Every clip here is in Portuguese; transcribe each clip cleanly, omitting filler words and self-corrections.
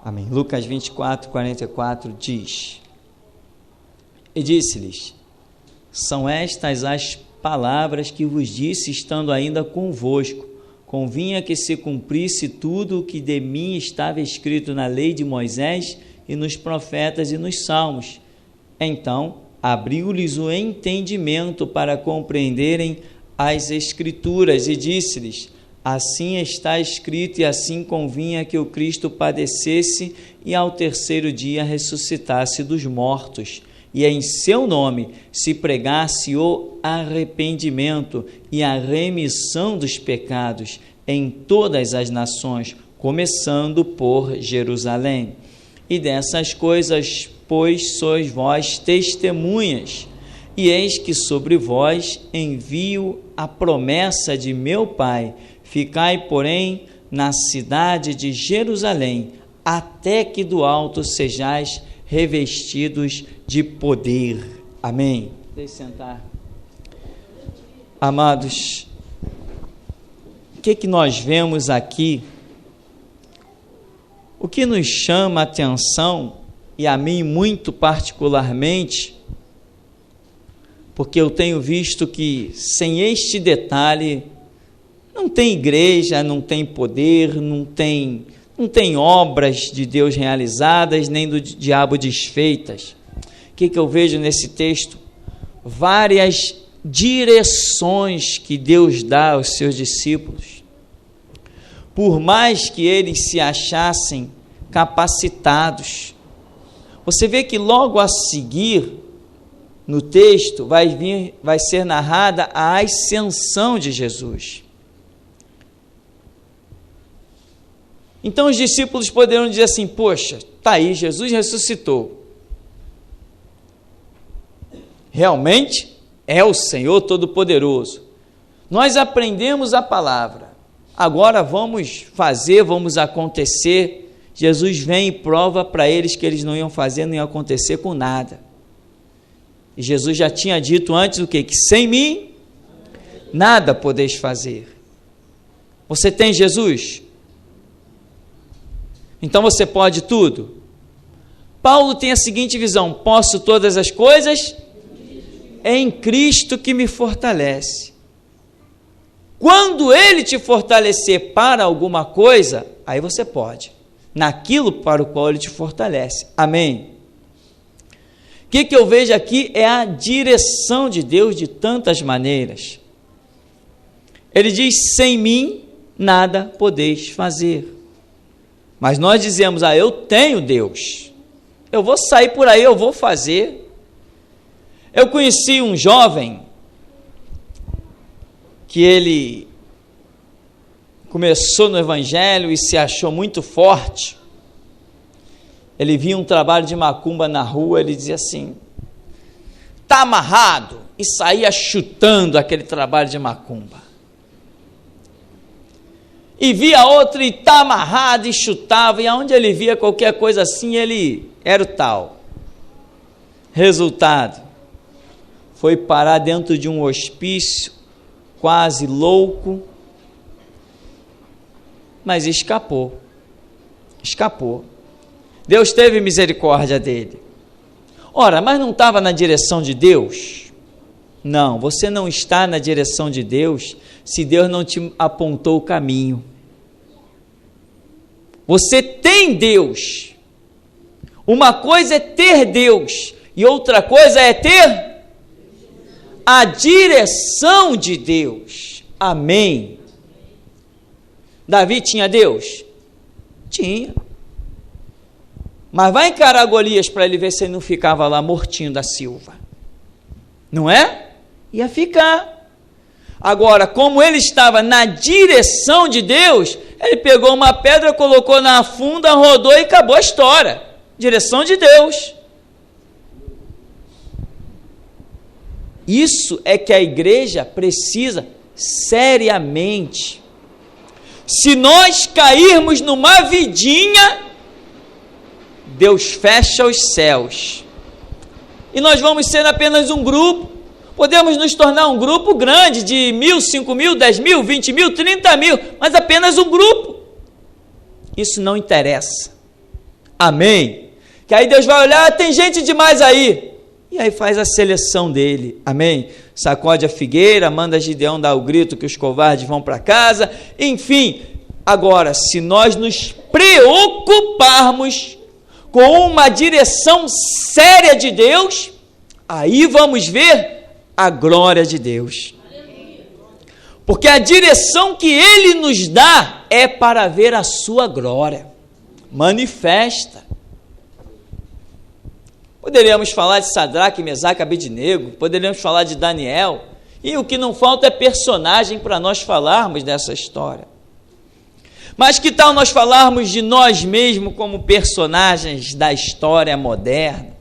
Amém. Lucas 24, 44 diz: E disse-lhes: São estas as palavras que vos disse, estando ainda convosco. Convinha que se cumprisse tudo o que de mim estava escrito na lei de Moisés e nos profetas e nos salmos. Então abriu-lhes o entendimento para compreenderem as Escrituras e disse-lhes: Assim está escrito, e assim convinha que o Cristo padecesse e ao terceiro dia ressuscitasse dos mortos, e em seu nome se pregasse o arrependimento e a remissão dos pecados em todas as nações, começando por Jerusalém. E dessas coisas, pois, sois vós testemunhas, e eis que sobre vós envio a promessa de meu Pai. Ficai, porém, na cidade de Jerusalém, até que do alto sejais revestidos de poder. Amém. Deixe sentar. Amados, o que nós vemos aqui? O que nos chama a atenção, e a mim muito particularmente, porque eu tenho visto que sem este detalhe não tem igreja, não tem poder, não tem obras de Deus realizadas, nem do diabo desfeitas. O que eu vejo nesse texto? Várias direções que Deus dá aos seus discípulos. Por mais que eles se achassem capacitados, você vê que logo a seguir, no texto, vai ser narrada a ascensão de Jesus. Então os discípulos poderão dizer assim: poxa, está aí, Jesus ressuscitou. Realmente é o Senhor Todo-Poderoso. Nós aprendemos a palavra, agora vamos acontecer. Jesus vem e prova para eles que eles não iam fazer, não ia acontecer com nada. E Jesus já tinha dito antes o quê? Que sem mim nada podeis fazer. Você tem Jesus? Então você pode tudo? Paulo tem a seguinte visão: posso todas as coisas em Cristo que me fortalece. Quando Ele te fortalecer para alguma coisa, aí você pode, naquilo para o qual Ele te fortalece. Amém? O que eu vejo aqui é a direção de Deus de tantas maneiras. Ele diz: sem mim nada podeis fazer. Mas nós dizemos: eu tenho Deus, eu vou sair por aí, eu vou fazer. Eu conheci um jovem que ele começou no Evangelho e se achou muito forte. Ele via um trabalho de macumba na rua, ele dizia assim: está amarrado, e saía chutando aquele trabalho de macumba. E via outro e está amarrado e chutava, e aonde ele via qualquer coisa assim, ele era o tal. Resultado, foi parar dentro de um hospício, quase louco, mas escapou. Deus teve misericórdia dele. Ora, mas não estava na direção de Deus? Não, você não está na direção de Deus se Deus não te apontou o caminho. Você tem Deus. Uma coisa é ter Deus e outra coisa é ter a direção de Deus. Amém. Davi tinha Deus? Tinha. Mas vai encarar Golias para ele ver se ele não ficava lá mortinho da Silva. Não é? Ia ficar. Agora, como ele estava na direção de Deus, ele pegou uma pedra, colocou na funda, rodou e acabou a história. Direção de Deus. Isso é que a igreja precisa seriamente. Se nós cairmos numa vidinha, Deus fecha os céus. E nós vamos ser apenas um grupo. Podemos nos tornar um grupo grande de 1.000, 5.000, 10.000, 20.000, 30.000, mas apenas um grupo. Isso não interessa. Amém? Que aí Deus vai olhar, tem gente demais aí. E aí faz a seleção dele. Amém? Sacode a figueira, manda Gideão dar o grito que os covardes vão para casa. Enfim, agora, se nós nos preocuparmos com uma direção séria de Deus, aí vamos ver a glória de Deus. Porque a direção que Ele nos dá é para ver a sua glória manifesta. Poderíamos falar de Sadraque, Mesaque, Abednego, poderíamos falar de Daniel, e o que não falta é personagem para nós falarmos dessa história. Mas que tal nós falarmos de nós mesmos como personagens da história moderna?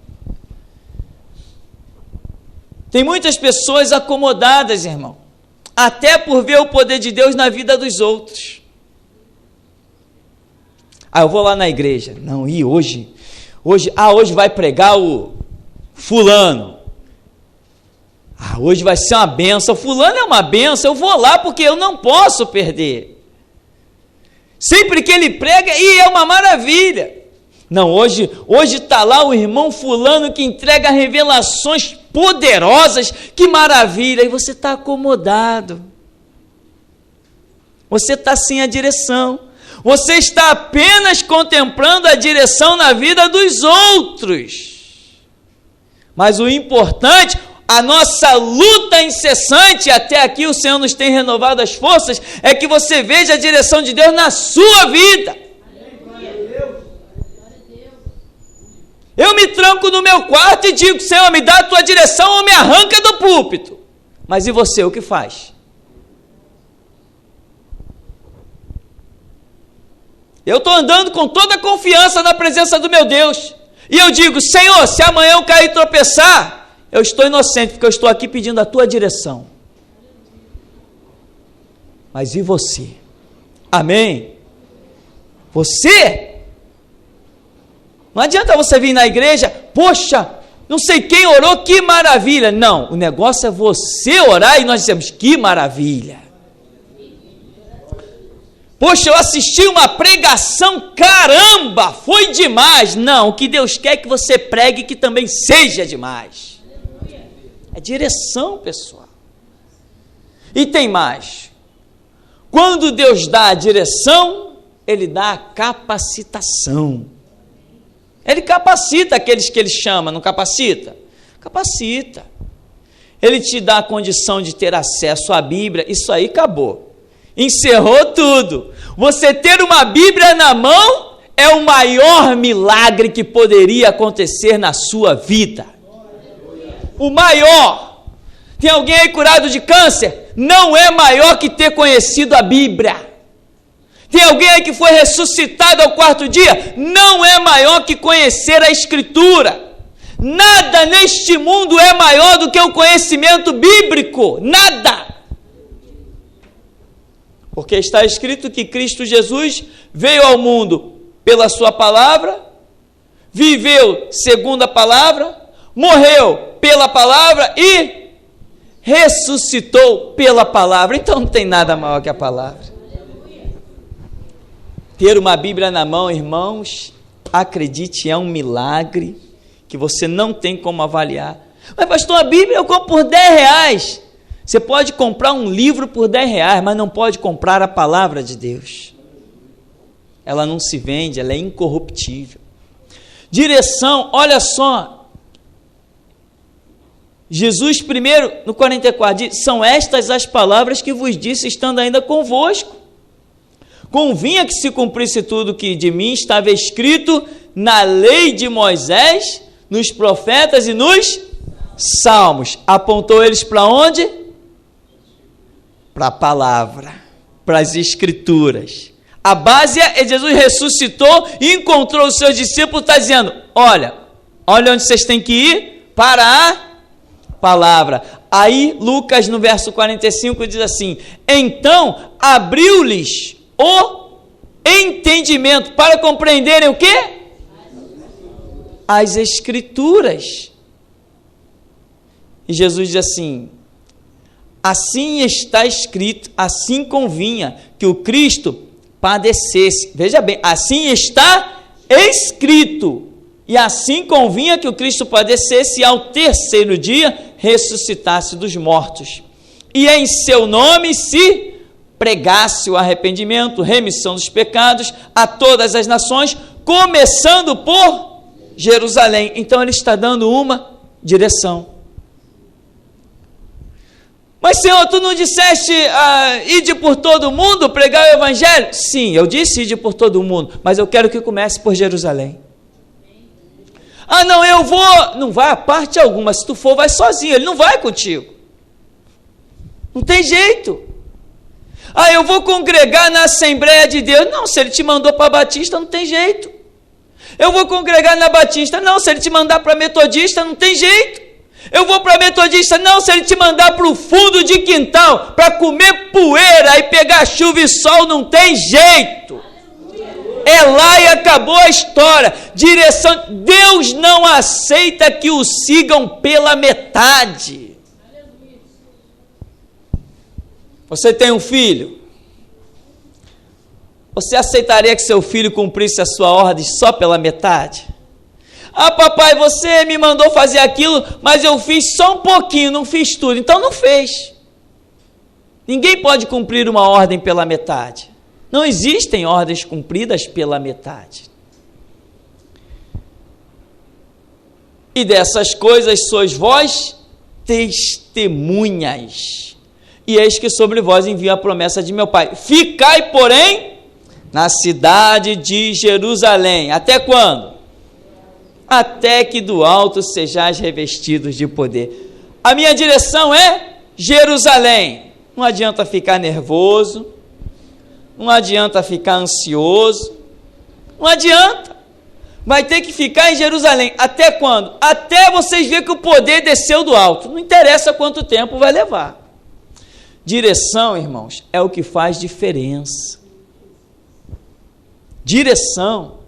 Tem muitas pessoas acomodadas, irmão, até por ver o poder de Deus na vida dos outros. Eu vou lá na igreja. Não, e hoje vai pregar o fulano. Hoje vai ser uma benção. Fulano é uma benção, eu vou lá porque eu não posso perder. Sempre que ele prega, é uma maravilha. Não, hoje está lá o irmão fulano que entrega revelações poderosas, que maravilha. E você está acomodado. Você está sem a direção. Você está apenas contemplando a direção na vida dos outros. Mas o importante, a nossa luta incessante, até aqui o Senhor nos tem renovado as forças, é que você veja a direção de Deus na sua vida. Eu me tranco no meu quarto e digo, Senhor, me dá a tua direção ou me arranca do púlpito. Mas e você, o que faz? Eu estou andando com toda a confiança na presença do meu Deus. E eu digo, Senhor, se amanhã eu cair e tropeçar, eu estou inocente, porque eu estou aqui pedindo a tua direção. Mas e você? Amém? Você? Não adianta você vir na igreja, poxa, não sei quem orou, que maravilha. Não, o negócio é você orar e nós dizemos, que maravilha. Poxa, eu assisti uma pregação, caramba, foi demais. Não, o que Deus quer é que você pregue que também seja demais. É direção, pessoal. E tem mais. Quando Deus dá a direção, Ele dá a capacitação. Ele capacita aqueles que Ele chama, não capacita? Capacita. Ele te dá a condição de ter acesso à Bíblia, isso aí acabou. Encerrou tudo. Você ter uma Bíblia na mão é o maior milagre que poderia acontecer na sua vida. O maior. Tem alguém aí curado de câncer? Não é maior que ter conhecido a Bíblia. Tem alguém aí que foi ressuscitado ao quarto dia? Não é maior que conhecer a Escritura. Nada neste mundo é maior do que o conhecimento bíblico. Nada. Porque está escrito que Cristo Jesus veio ao mundo pela sua palavra, viveu segundo a palavra, morreu pela palavra e ressuscitou pela palavra. Então não tem nada maior que a palavra. Ter uma Bíblia na mão, irmãos, acredite, é um milagre que você não tem como avaliar. Mas pastor, a Bíblia eu compro por R$10. Você pode comprar um livro por R$10, mas não pode comprar a palavra de Deus. Ela não se vende, ela é incorruptível. Direção, olha só. Jesus primeiro, no 44, diz, são estas as palavras que vos disse, estando ainda convosco. Convinha que se cumprisse tudo que de mim estava escrito na lei de Moisés, nos profetas e nos salmos. Apontou eles para onde? Para a palavra, para as escrituras. A base é Jesus ressuscitou e encontrou os seus discípulos, está dizendo, olha onde vocês têm que ir, para a palavra. Aí Lucas no verso 45 diz assim, então abriu-lhes o entendimento para compreenderem o quê? As escrituras. E Jesus diz assim, assim está escrito, assim convinha que o Cristo padecesse. Veja bem, assim está escrito, e assim convinha que o Cristo padecesse e ao terceiro dia ressuscitasse dos mortos. E em seu nome se pregasse o arrependimento, remissão dos pecados a todas as nações, começando por Jerusalém. Então ele está dando uma direção. Mas, Senhor, tu não disseste ide por todo mundo, pregar o evangelho? Sim, eu disse ide por todo mundo, mas eu quero que comece por Jerusalém. Não, eu vou. Não vai a parte alguma, se tu for, vai sozinho, ele não vai contigo. Não tem jeito. Eu vou congregar na Assembleia de Deus. Não, se ele te mandou para Batista, não tem jeito. Eu vou congregar na Batista. Não, se ele te mandar para Metodista, não tem jeito. Eu vou para Metodista. Não, se ele te mandar para o fundo de quintal, para comer poeira e pegar chuva e sol, não tem jeito. É lá e acabou a história. Direção. Deus não aceita que o sigam pela metade. Você tem um filho? Você aceitaria que seu filho cumprisse a sua ordem só pela metade? Papai, você me mandou fazer aquilo, mas eu fiz só um pouquinho, não fiz tudo. Então não fez. Ninguém pode cumprir uma ordem pela metade. Não existem ordens cumpridas pela metade. E dessas coisas sois vós testemunhas. E eis que sobre vós envio a promessa de meu Pai. Ficai, porém, na cidade de Jerusalém. Até quando? Até que do alto sejais revestidos de poder. A minha direção é Jerusalém. Não adianta ficar nervoso. Não adianta ficar ansioso. Não adianta. Vai ter que ficar em Jerusalém. Até quando? Até vocês verem que o poder desceu do alto. Não interessa quanto tempo vai levar. Direção, irmãos, é o que faz diferença. Direção.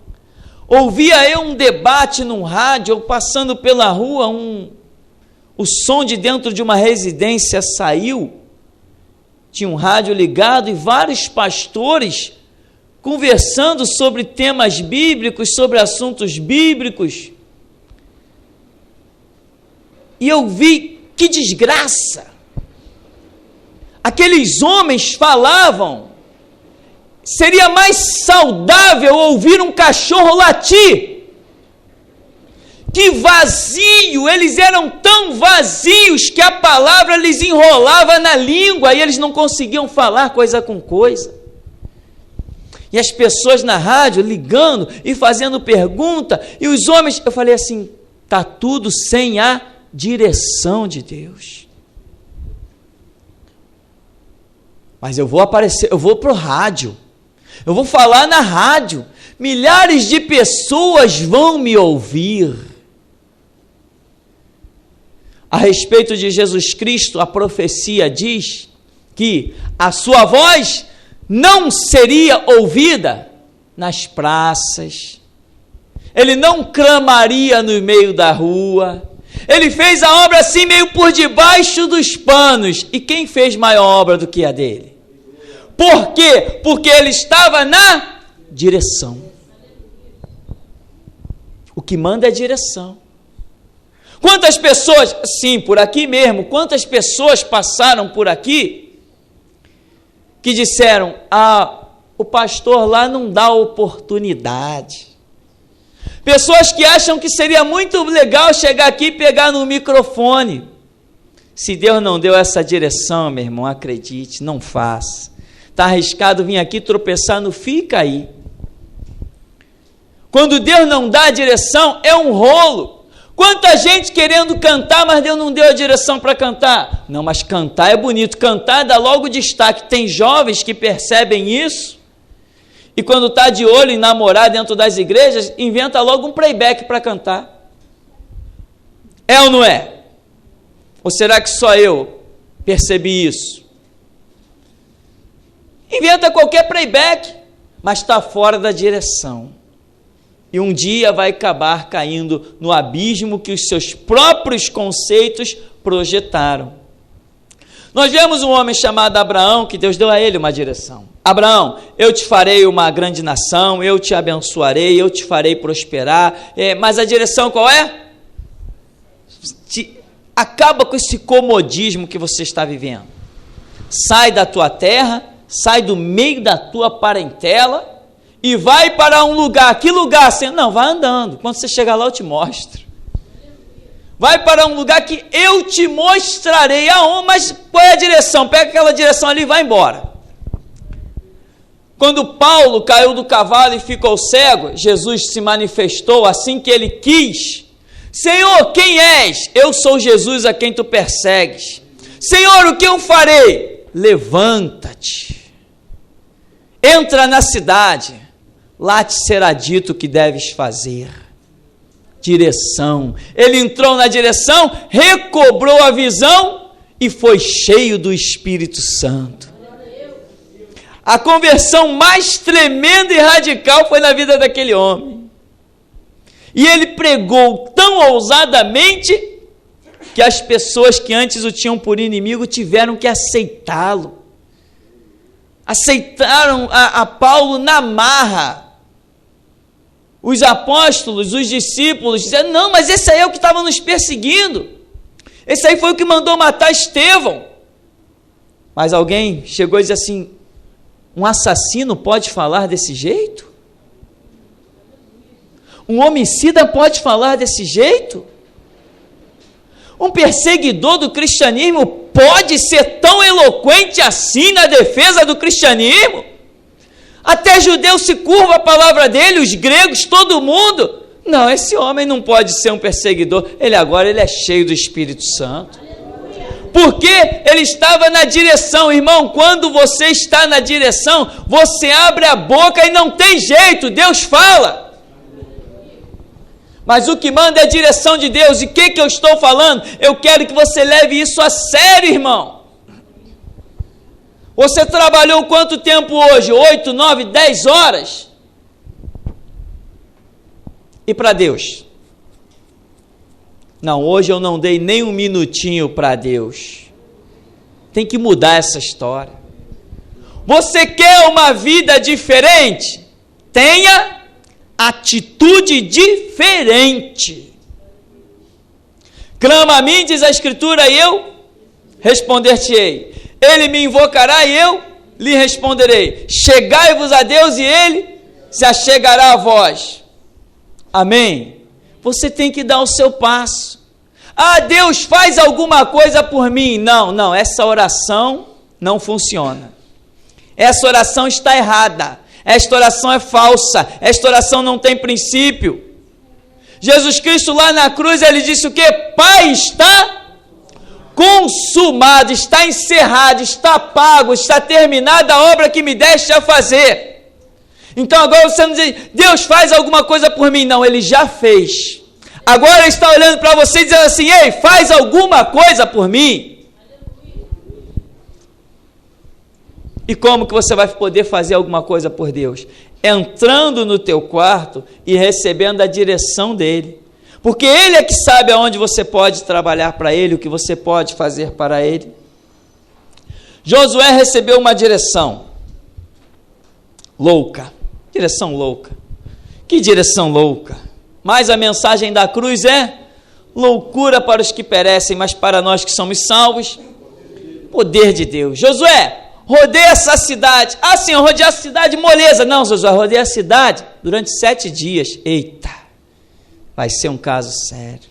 Ouvia eu um debate num rádio, ou passando pela rua, o som de dentro de uma residência saiu. Tinha um rádio ligado e vários pastores conversando sobre temas bíblicos, sobre assuntos bíblicos. E eu vi que desgraça. Aqueles homens falavam, seria mais saudável ouvir um cachorro latir. Que vazio, eles eram tão vazios que a palavra lhes enrolava na língua e eles não conseguiam falar coisa com coisa. E as pessoas na rádio ligando e fazendo pergunta, e os homens, eu falei assim, está tudo sem a direção de Deus. Mas eu vou aparecer, eu vou para o rádio, eu vou falar na rádio, milhares de pessoas vão me ouvir. A respeito de Jesus Cristo, a profecia diz que a sua voz não seria ouvida nas praças, ele não clamaria no meio da rua, ele fez a obra assim meio por debaixo dos panos. E quem fez maior obra do que a dele? Por quê? Porque ele estava na direção. O que manda é a direção. Quantas pessoas, sim, por aqui mesmo, quantas pessoas passaram por aqui que disseram, o pastor lá não dá oportunidade. Pessoas que acham que seria muito legal chegar aqui e pegar no microfone. Se Deus não deu essa direção, meu irmão, acredite, não faça. Está arriscado vir aqui tropeçar no fio e cair. Quando Deus não dá a direção, é um rolo. Quanta gente querendo cantar, mas Deus não deu a direção para cantar. Não, mas cantar é bonito, cantar dá logo destaque. Tem jovens que percebem isso, e quando está de olho em namorar dentro das igrejas, inventa logo um playback para cantar. É ou não é? Ou será que só eu percebi isso? Inventa qualquer playback, mas está fora da direção. E um dia vai acabar caindo no abismo que os seus próprios conceitos projetaram. Nós vemos um homem chamado Abraão, que Deus deu a ele uma direção. Abraão, eu te farei uma grande nação, eu te abençoarei, eu te farei prosperar, mas a direção qual é? Acaba com esse comodismo que você está vivendo. Sai da tua terra, sai do meio da tua parentela e vai para um lugar. Que lugar? Não, vai andando. Quando você chegar lá eu te mostro. Vai para um lugar que eu te mostrarei aonde, mas qual é a direção? Pega aquela direção ali e vai embora. Quando Paulo caiu do cavalo e ficou cego, Jesus se manifestou assim que ele quis. Senhor, quem és? Eu sou Jesus a quem tu persegues. Senhor, o que eu farei? Levanta-te, entra na cidade, lá te será dito o que deves fazer. Direção. Ele entrou na direção, recobrou a visão e foi cheio do Espírito Santo. A conversão mais tremenda e radical foi na vida daquele homem. E ele pregou tão ousadamente que as pessoas que antes o tinham por inimigo tiveram que aceitá-lo. Aceitaram a Paulo na marra. Os apóstolos, os discípulos disseram, não, mas esse aí é o que estava nos perseguindo. Esse aí foi o que mandou matar Estevão. Mas alguém chegou e disse assim, um assassino pode falar desse jeito? Um homicida pode falar desse jeito? Um perseguidor do cristianismo pode ser tão eloquente assim na defesa do cristianismo? Até judeu se curva a palavra dele, os gregos, todo mundo. Não, esse homem não pode ser um perseguidor. Ele é cheio do Espírito Santo. Porque ele estava na direção, irmão. Quando você está na direção, você abre a boca e não tem jeito, Deus fala. Mas o que manda é a direção de Deus. E o que eu estou falando? Eu quero que você leve isso a sério, irmão. Você trabalhou quanto tempo hoje? 8, 9, 10 horas? E para Deus? Não, hoje eu não dei nem um minutinho para Deus. Tem que mudar essa história. Você quer uma vida diferente? Tenha atitude diferente. Clama a mim, diz a Escritura, e eu responder-te-ei. Ele me invocará e eu lhe responderei. Chegai-vos a Deus e Ele se achegará a vós. Amém? Você tem que dar o seu passo. Ah, Deus faz alguma coisa por mim. Não, essa oração não funciona. Essa oração está errada. Esta oração é falsa. Esta oração não tem princípio. Jesus Cristo lá na cruz, ele disse o quê? Pai, está consumado, está encerrado, está pago, está terminada a obra que me deste a fazer. Então agora você não diz, Deus faz alguma coisa por mim. Não, Ele já fez. Agora Ele está olhando para você e dizendo assim, ei, faz alguma coisa por mim. E como que você vai poder fazer alguma coisa por Deus? Entrando no teu quarto e recebendo a direção dEle. Porque Ele é que sabe aonde você pode trabalhar para Ele, o que você pode fazer para Ele. Josué recebeu uma direção louca. Direção louca. Que direção louca? Mas a mensagem da cruz é loucura para os que perecem, mas para nós que somos salvos, poder de Deus. Josué, rodeia essa cidade. Ah, Senhor, rodear a cidade, moleza. Não, Josué, rodeia a cidade durante 7 dias. Eita, vai ser um caso sério.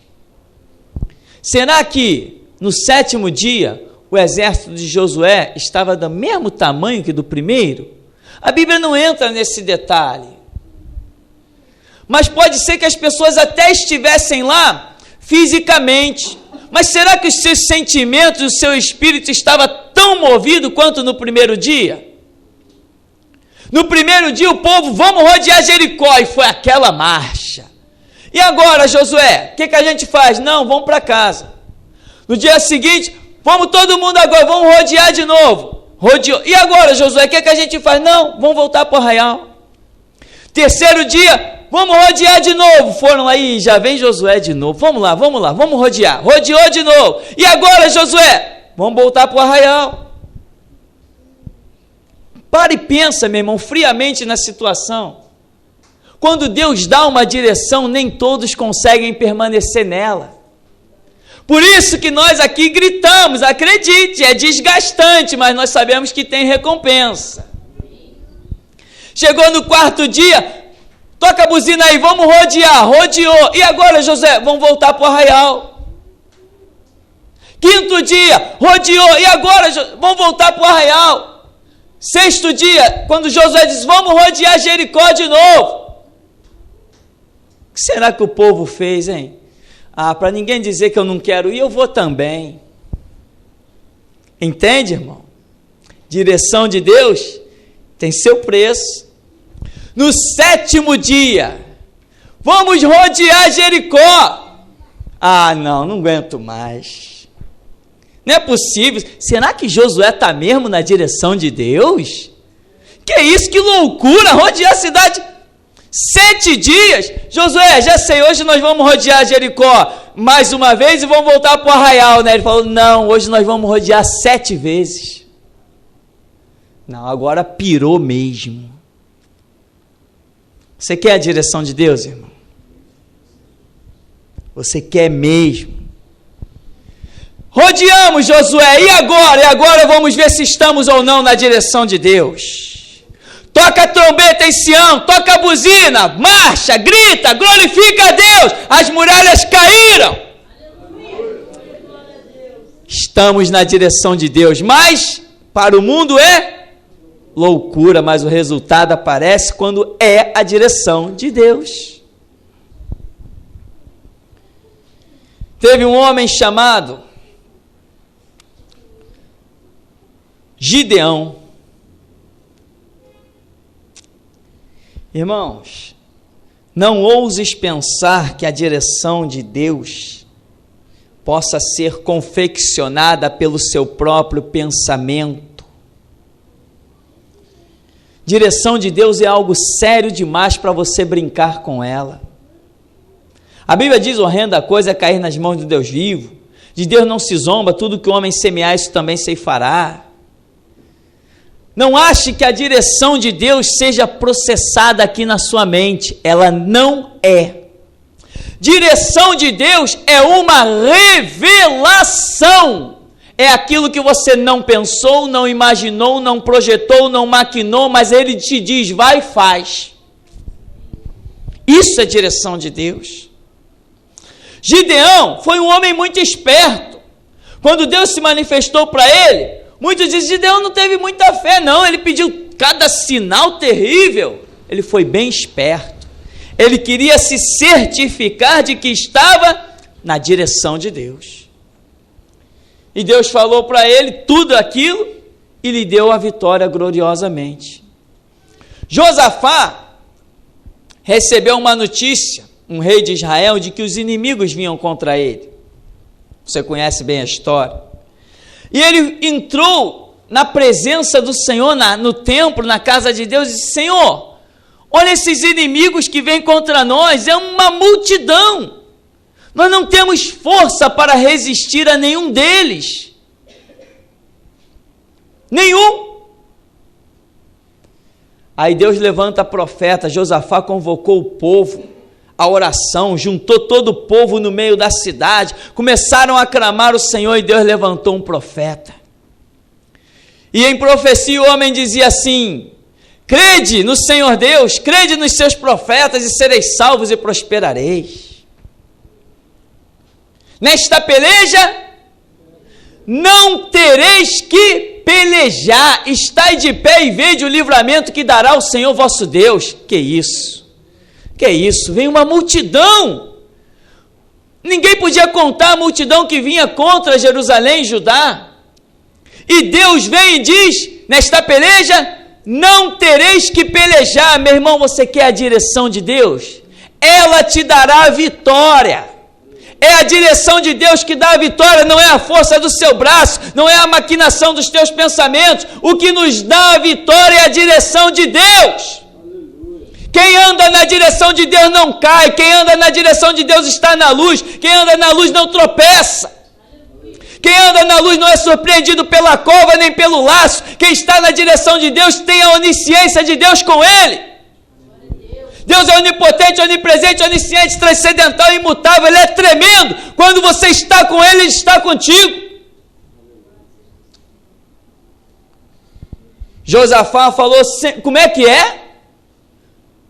Será que no 7º dia o exército de Josué estava do mesmo tamanho que do primeiro? A Bíblia não entra nesse detalhe. Mas pode ser que as pessoas até estivessem lá fisicamente. Mas será que os seus sentimentos, o seu espírito estava tão movido quanto no primeiro dia? No primeiro dia o povo, vamos rodear Jericó, e foi aquela marcha. E agora, Josué, o que a gente faz? Não, vamos para casa. No dia seguinte, vamos todo mundo agora, vamos rodear de novo. Rodeou. E agora, Josué, o que a gente faz? Não, vamos voltar para o arraial. 3º dia, vamos rodear de novo. Foram aí, já vem Josué de novo. Vamos lá, vamos rodear. Rodeou de novo. E agora, Josué, vamos voltar para o arraial. Para e pensa, meu irmão, friamente na situação. Quando Deus dá uma direção, nem todos conseguem permanecer nela. Por isso que nós aqui gritamos, acredite, é desgastante, mas nós sabemos que tem recompensa. Chegou no quarto dia, toca a buzina aí, vamos rodear, rodeou. E agora, Josué, vamos voltar para o arraial. Quinto dia, rodeou, e agora, vamos voltar para o arraial. Sexto dia, quando Josué diz, vamos rodear Jericó de novo. O que será que o povo fez, hein? Para ninguém dizer que eu não quero ir, eu vou também. Entende, irmão? Direção de Deus tem seu preço. No sétimo dia, vamos rodear Jericó. Não aguento mais. Não é possível. Será que Josué está mesmo na direção de Deus? Que isso, que loucura, rodear a cidade. 7 dias. Josué, já sei, hoje nós vamos rodear Jericó mais uma vez e vamos voltar para o arraial, né? Ele falou, não, hoje nós vamos rodear 7 vezes. Não, agora pirou mesmo. Você quer a direção de Deus, irmão? Você quer mesmo? Rodeamos, Josué, e agora? E agora vamos ver se estamos ou não na direção de Deus. Toca a trombeta em Sião, toca a buzina, marcha, grita, glorifica a Deus, as muralhas caíram. Estamos na direção de Deus, mas para o mundo é loucura, mas o resultado aparece quando é a direção de Deus. Teve um homem chamado Gideão. Irmãos, não ouses pensar que a direção de Deus possa ser confeccionada pelo seu próprio pensamento. Direção de Deus é algo sério demais para você brincar com ela. A Bíblia diz, horrenda coisa é cair nas mãos do Deus vivo. De Deus não se zomba, tudo que o homem semear, isso também ceifará. Não ache que a direção de Deus seja processada aqui na sua mente. Ela não é. Direção de Deus é uma revelação. É aquilo que você não pensou, não imaginou, não projetou, não maquinou, mas Ele te diz, vai e faz. Isso é direção de Deus. Gideão foi um homem muito esperto. Quando Deus se manifestou para ele, muitos dizem, Gideão não teve muita fé, não. Ele pediu cada sinal terrível. Ele foi bem esperto. Ele queria se certificar de que estava na direção de Deus. E Deus falou para ele tudo aquilo e lhe deu a vitória gloriosamente. Josafá recebeu uma notícia, um rei de Israel, de que os inimigos vinham contra ele. Você conhece bem a história. E ele entrou na presença do Senhor, no templo, na casa de Deus, e disse, Senhor, olha esses inimigos que vêm contra nós, é uma multidão. Nós não temos força para resistir a nenhum deles. Nenhum. Aí Deus levanta profeta, Josafá convocou o povo, a oração, juntou todo o povo no meio da cidade, começaram a clamar o Senhor e Deus levantou um profeta. E em profecia o homem dizia assim, crede no Senhor Deus, crede nos seus profetas e sereis salvos e prosperareis. Nesta peleja, não tereis que pelejar, estai de pé e vede o livramento que dará o Senhor vosso Deus. Que isso? Que isso? Vem uma multidão. Ninguém podia contar a multidão que vinha contra Jerusalém e Judá. E Deus vem e diz, nesta peleja, não tereis que pelejar. Meu irmão, você quer a direção de Deus? Ela te dará a vitória. É a direção de Deus que dá a vitória, não é a força do seu braço, não é a maquinação dos teus pensamentos. O que nos dá a vitória é a direção de Deus. Quem anda na direção de Deus não cai, quem anda na direção de Deus está na luz, quem anda na luz não tropeça. Quem anda na luz não é surpreendido pela cova nem pelo laço. Quem está na direção de Deus tem a onisciência de Deus com ele. Deus é onipotente, onipresente, onisciente, transcendental, imutável. Ele é tremendo. Quando você está com ele, ele está contigo. Josafá falou, como é que é?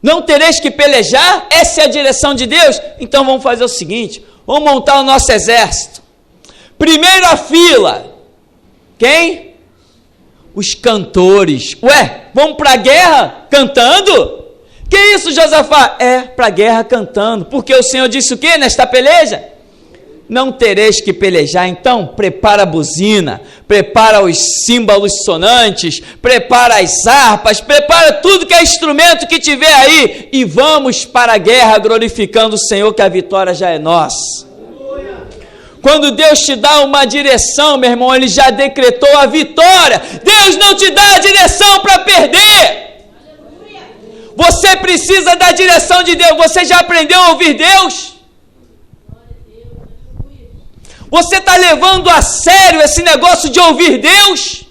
Não tereis que pelejar? Essa é a direção de Deus? Então vamos fazer o seguinte, vamos montar o nosso exército. Primeira fila, quem? Os cantores. Ué, vamos para a guerra cantando? Que isso, Josafá? Para a guerra cantando, porque o Senhor disse o quê nesta peleja? Não tereis que pelejar, então prepara a buzina, prepara os símbolos sonantes, prepara as harpas, prepara tudo que é instrumento que tiver aí, e vamos para a guerra glorificando o Senhor, que a vitória já é nossa. Quando Deus te dá uma direção, meu irmão, Ele já decretou a vitória. Deus não te dá a direção para perder. Você precisa da direção de Deus. Você já aprendeu a ouvir Deus? Você está levando a sério esse negócio de ouvir Deus?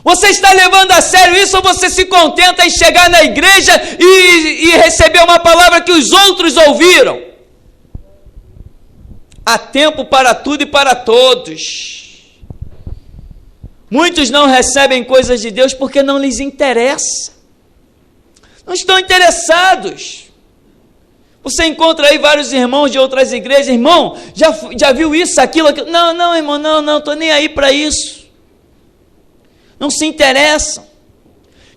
Você está levando a sério isso, ou você se contenta em chegar na igreja e receber uma palavra que os outros ouviram? Há tempo para tudo e para todos. Muitos não recebem coisas de Deus porque não lhes interessa. Não estão interessados. Você encontra aí vários irmãos de outras igrejas, irmão, já viu isso, aquilo? Não, irmão, não, estou nem aí para isso. Não se interessam.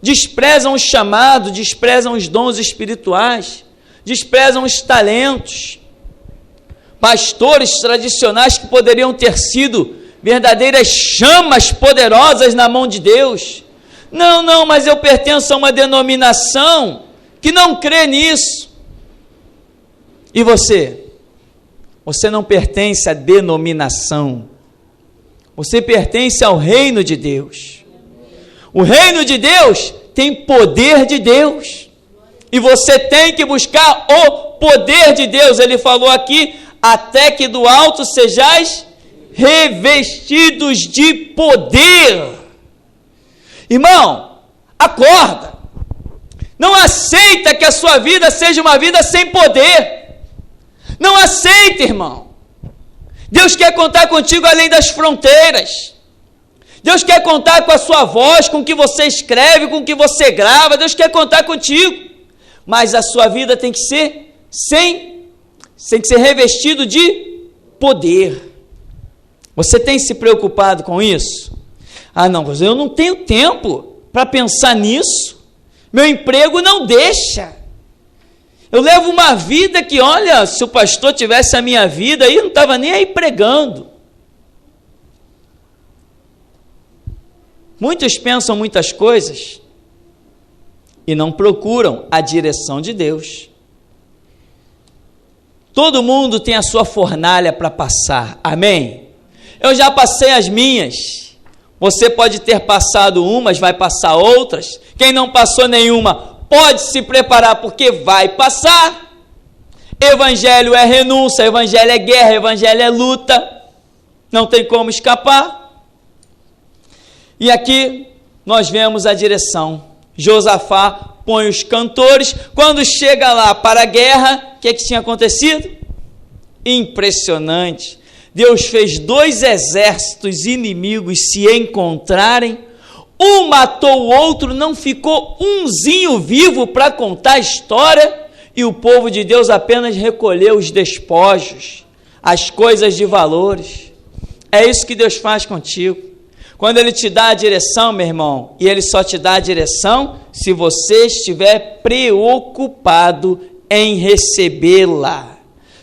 Desprezam o chamado, desprezam os dons espirituais, desprezam os talentos. Pastores tradicionais que poderiam ter sido verdadeiras chamas poderosas na mão de Deus. Não, mas eu pertenço a uma denominação que não crê nisso. E você? Você não pertence à denominação. Você pertence ao reino de Deus. O reino de Deus tem poder de Deus. E você tem que buscar o poder de Deus. Ele falou aqui, até que do alto sejais revestidos de poder. Irmão, acorda. Não aceita que a sua vida seja uma vida sem poder. Não aceita, irmão. Deus quer contar contigo além das fronteiras. Deus quer contar com a sua voz, com o que você escreve, com o que você grava. Deus quer contar contigo. Mas a sua vida tem que ser revestido de poder. Você tem se preocupado com isso? Não, eu não tenho tempo para pensar nisso. Meu emprego não deixa. Eu levo uma vida que, olha, se o pastor tivesse a minha vida, aí não estava nem aí pregando. Muitos pensam muitas coisas e não procuram a direção de Deus. Todo mundo tem a sua fornalha para passar, amém? Eu já passei as minhas. Você pode ter passado umas, vai passar outras. Quem não passou nenhuma, pode se preparar, porque vai passar. Evangelho é renúncia, evangelho é guerra, evangelho é luta. Não tem como escapar. E aqui nós vemos a direção. Josafá põe os cantores. Quando chega lá para a guerra, o que tinha acontecido? Impressionante. Deus fez 2 exércitos inimigos se encontrarem. Um matou o outro, não ficou umzinho vivo para contar a história, e o povo de Deus apenas recolheu os despojos, as coisas de valores. É isso que Deus faz contigo. Quando Ele te dá a direção, meu irmão, e Ele só te dá a direção se você estiver preocupado em recebê-la.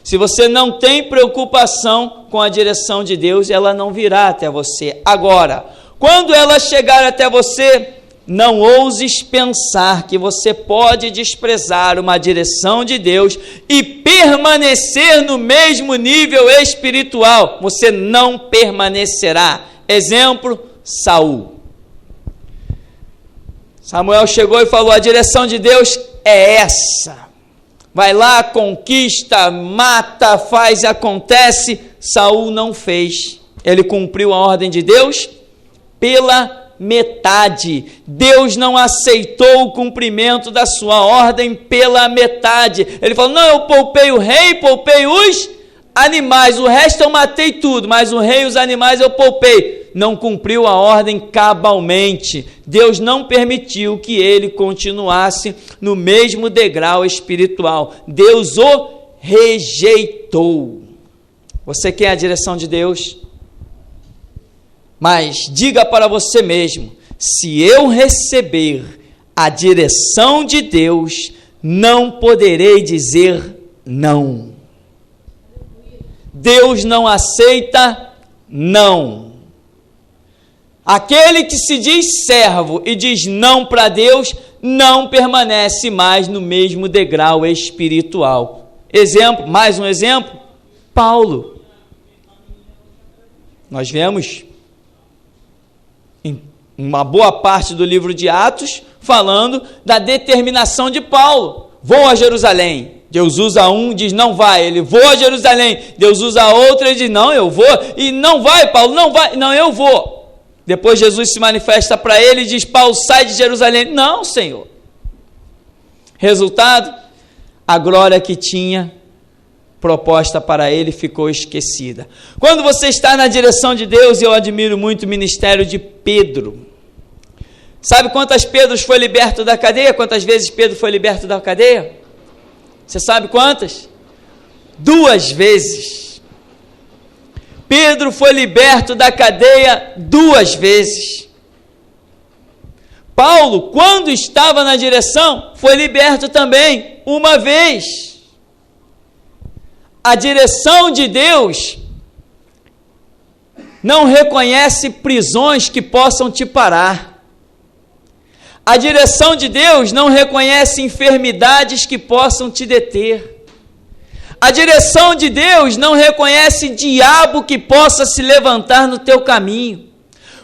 Se você não tem preocupação com a direção de Deus, ela não virá até você. Agora, quando ela chegar até você, não ouses pensar que você pode desprezar uma direção de Deus e permanecer no mesmo nível espiritual. Você não permanecerá. Exemplo, Saul. Samuel chegou e falou, a direção de Deus é essa. Vai lá, conquista, mata, faz, acontece. Saul não fez. Ele cumpriu a ordem de Deus pela metade. Deus não aceitou o cumprimento da sua ordem pela metade. Ele falou, não, eu poupei o rei, poupei os animais, o resto eu matei tudo, mas o rei e os animais eu poupei. Não cumpriu a ordem cabalmente. Deus não permitiu que ele continuasse no mesmo degrau espiritual. Deus o rejeitou. Você quer a direção de Deus? Mas diga para você mesmo, se eu receber a direção de Deus, não poderei dizer não. Deus não aceita não. Aquele que se diz servo e diz não para Deus, não permanece mais no mesmo degrau espiritual. Exemplo, mais um exemplo, Paulo. Nós vemos em uma boa parte do livro de Atos, falando da determinação de Paulo. Vou a Jerusalém. Deus usa um, diz não vai. Ele voa a Jerusalém. Deus usa outro, ele diz não, eu vou. E não vai, Paulo, não vai. Não, eu vou. Depois Jesus se manifesta para ele e diz, Paulo, sai de Jerusalém. Não, Senhor. Resultado, a glória que tinha proposta para ele ficou esquecida. Quando você está na direção de Deus, eu admiro muito o ministério de Pedro. Sabe quantas Pedros foi liberto da cadeia? Quantas vezes Pedro foi liberto da cadeia? Você sabe quantas? 2 vezes. Pedro foi liberto da cadeia 2 vezes. Paulo, quando estava na direção, foi liberto também 1 vez. A direção de Deus não reconhece prisões que possam te parar. A direção de Deus não reconhece enfermidades que possam te deter. A direção de Deus não reconhece diabo que possa se levantar no teu caminho.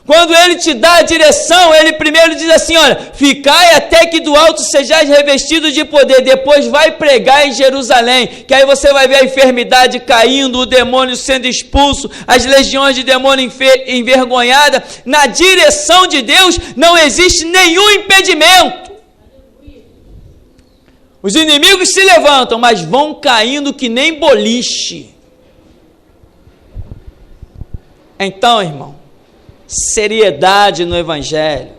Quando Ele te dá a direção, Ele primeiro diz assim, olha, ficai até que do alto sejais revestidos de poder, depois vai pregar em Jerusalém, que aí você vai ver a enfermidade caindo, o demônio sendo expulso, as legiões de demônio envergonhadas. Na direção de Deus não existe nenhum impedimento. Os inimigos se levantam, mas vão caindo que nem boliche. Então, irmão, seriedade no Evangelho.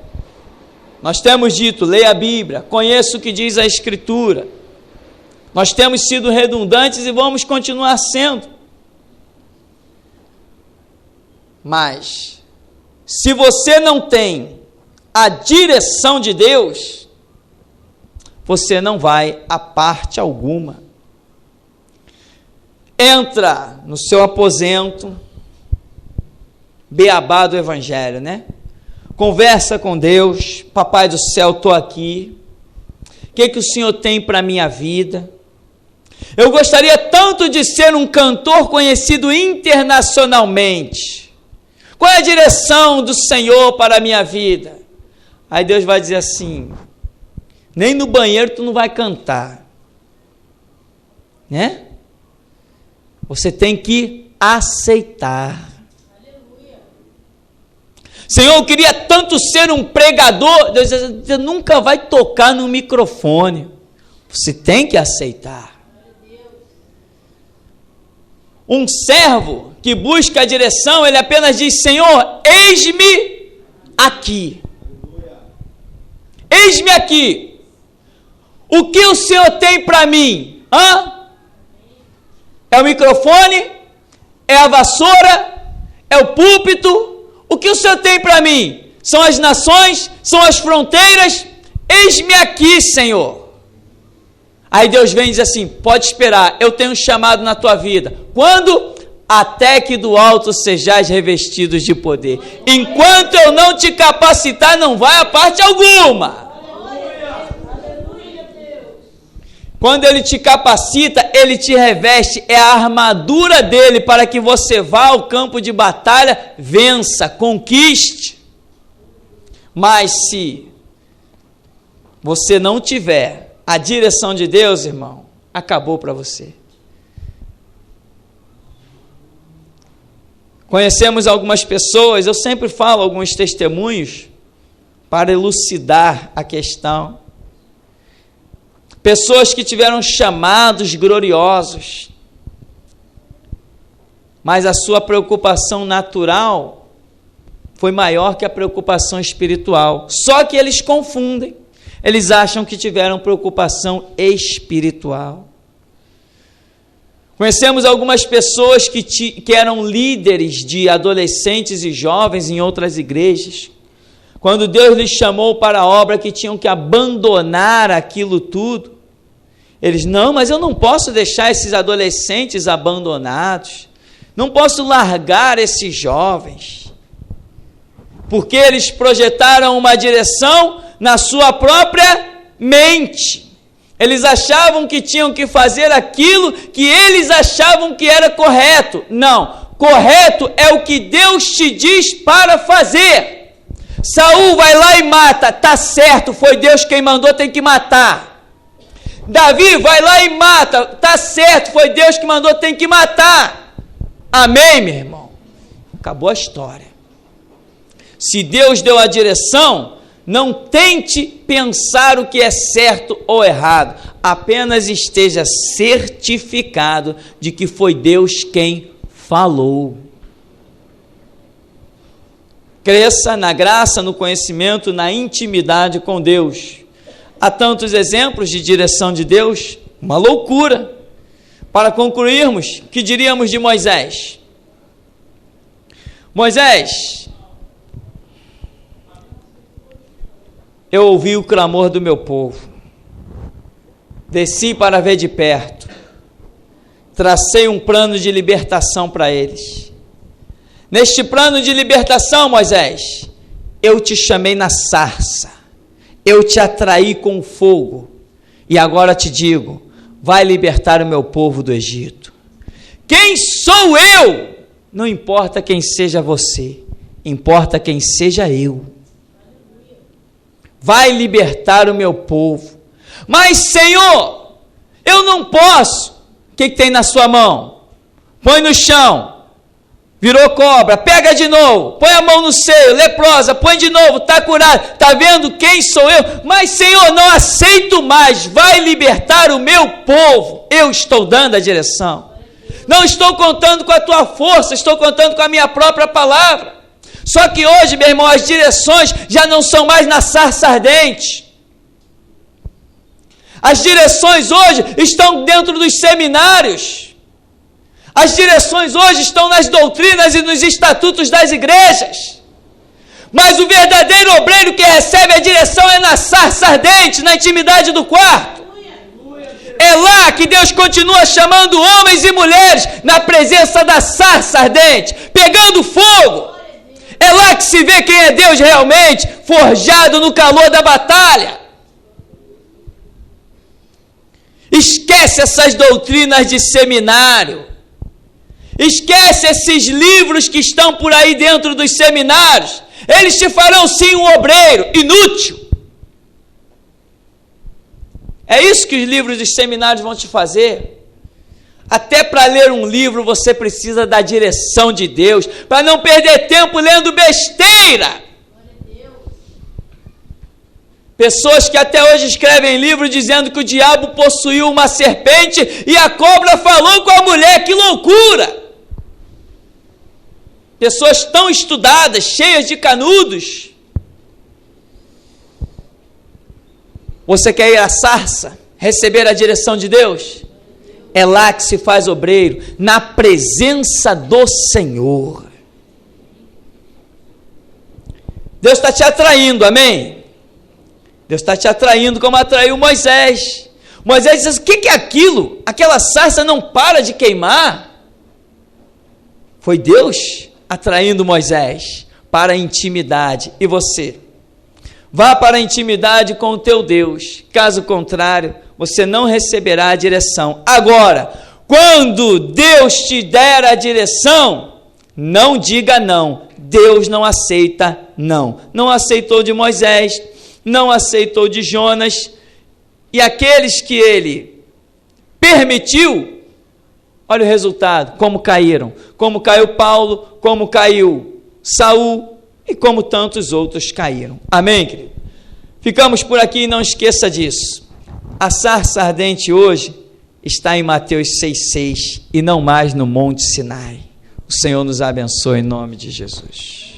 Nós temos dito, leia a Bíblia, conheça o que diz a Escritura. Nós temos sido redundantes e vamos continuar sendo. Mas, se você não tem a direção de Deus, você não vai a parte alguma. Entra no seu aposento, beabá do Evangelho, né? Conversa com Deus, Papai do céu, estou aqui, o que o Senhor tem para a minha vida? Eu gostaria tanto de ser um cantor conhecido internacionalmente, qual é a direção do Senhor para a minha vida? Aí Deus vai dizer assim, nem no banheiro tu não vai cantar, né? Você tem que aceitar. Senhor, eu queria tanto ser um pregador. Deus diz, você nunca vai tocar no microfone. Você tem que aceitar. Um servo que busca a direção, ele apenas diz, Senhor, eis-me aqui. Eis-me aqui. O que o Senhor tem para mim? É o microfone? É a vassoura? É o púlpito? O que o Senhor tem para mim? São as nações? São as fronteiras? Eis-me aqui, Senhor. Aí Deus vem e diz assim, pode esperar, eu tenho um chamado na tua vida. Quando? Até que do alto sejais revestidos de poder. Enquanto eu não te capacitar, não vai a parte alguma. Quando Ele te capacita, Ele te reveste, é a armadura dEle para que você vá ao campo de batalha, vença, conquiste. Mas se você não tiver a direção de Deus, irmão, acabou para você. Conhecemos algumas pessoas, eu sempre falo alguns testemunhos para elucidar a questão. Pessoas que tiveram chamados gloriosos, mas a sua preocupação natural foi maior que a preocupação espiritual. Só que eles confundem. Eles acham que tiveram preocupação espiritual. Conhecemos algumas pessoas que eram líderes de adolescentes e jovens em outras igrejas. Quando Deus lhes chamou para a obra, que tinham que abandonar aquilo tudo, eles, não, mas eu não posso deixar esses adolescentes abandonados, não posso largar esses jovens, porque eles projetaram uma direção na sua própria mente. Eles achavam que tinham que fazer aquilo que eles achavam que era correto. Não, correto é o que Deus te diz para fazer. Saul vai lá e mata, tá certo, foi Deus quem mandou, tem que matar. Davi vai lá e mata, tá certo, foi Deus que mandou, tem que matar. Amém, meu irmão? Acabou a história. Se Deus deu a direção, não tente pensar o que é certo ou errado, apenas esteja certificado de que foi Deus quem falou. Cresça na graça, no conhecimento, na intimidade com Deus. Há tantos exemplos de direção de Deus, uma loucura. Para concluirmos, que diríamos de Moisés? Moisés, eu ouvi o clamor do meu povo, desci para ver de perto, tracei um plano de libertação para eles. Neste plano de libertação, Moisés, eu te chamei na sarça, eu te atraí com fogo, e agora te digo, vai libertar o meu povo do Egito. Quem sou eu? Não importa quem seja você, importa quem seja eu. Vai libertar o meu povo. Mas, Senhor, eu não posso. O que tem na sua mão? Põe no chão. Virou cobra, pega de novo, põe a mão no seio, leprosa, põe de novo, está curado, está vendo quem sou eu? Mas, Senhor, não aceito mais, vai libertar o meu povo, eu estou dando a direção, não estou contando com a tua força, estou contando com a minha própria palavra. Só que hoje, meu irmão, as direções já não são mais na sarça ardente, as direções hoje estão dentro dos seminários. As direções hoje estão nas doutrinas e nos estatutos das igrejas. Mas o verdadeiro obreiro que recebe a direção é na sarça ardente, na intimidade do quarto. É lá que Deus continua chamando homens e mulheres na presença da sarça ardente, pegando fogo. É lá que se vê quem é Deus realmente, forjado no calor da batalha. Esquece essas doutrinas de seminário. Esquece esses livros que estão por aí dentro dos seminários. Eles te farão sim um obreiro inútil. É isso que os livros dos seminários vão te fazer. Até para ler um livro você precisa da direção de Deus, para não perder tempo lendo besteira. Pessoas que até hoje escrevem livro dizendo que o diabo possuiu uma serpente e a cobra falou com a mulher. Que loucura! Pessoas tão estudadas, cheias de canudos. Você quer ir à sarça, receber a direção de Deus? É lá que se faz obreiro, na presença do Senhor. Deus está te atraindo, amém? Deus está te atraindo como atraiu Moisés. Moisés diz, o que é aquilo? Aquela sarça não para de queimar. Foi Deus atraindo Moisés para a intimidade. E você? Vá para a intimidade com o teu Deus. Caso contrário, você não receberá a direção. Agora, quando Deus te der a direção, não diga não. Deus não aceita não. Não aceitou de Moisés, não aceitou de Jonas, e aqueles que ele permitiu, Olha o resultado, como caíram. Como caiu Paulo, como caiu Saul e como tantos outros caíram. Amém, querido? Ficamos por aqui e não esqueça disso. A sarça ardente hoje está em Mateus 6,6 e não mais no Monte Sinai. O Senhor nos abençoe em nome de Jesus.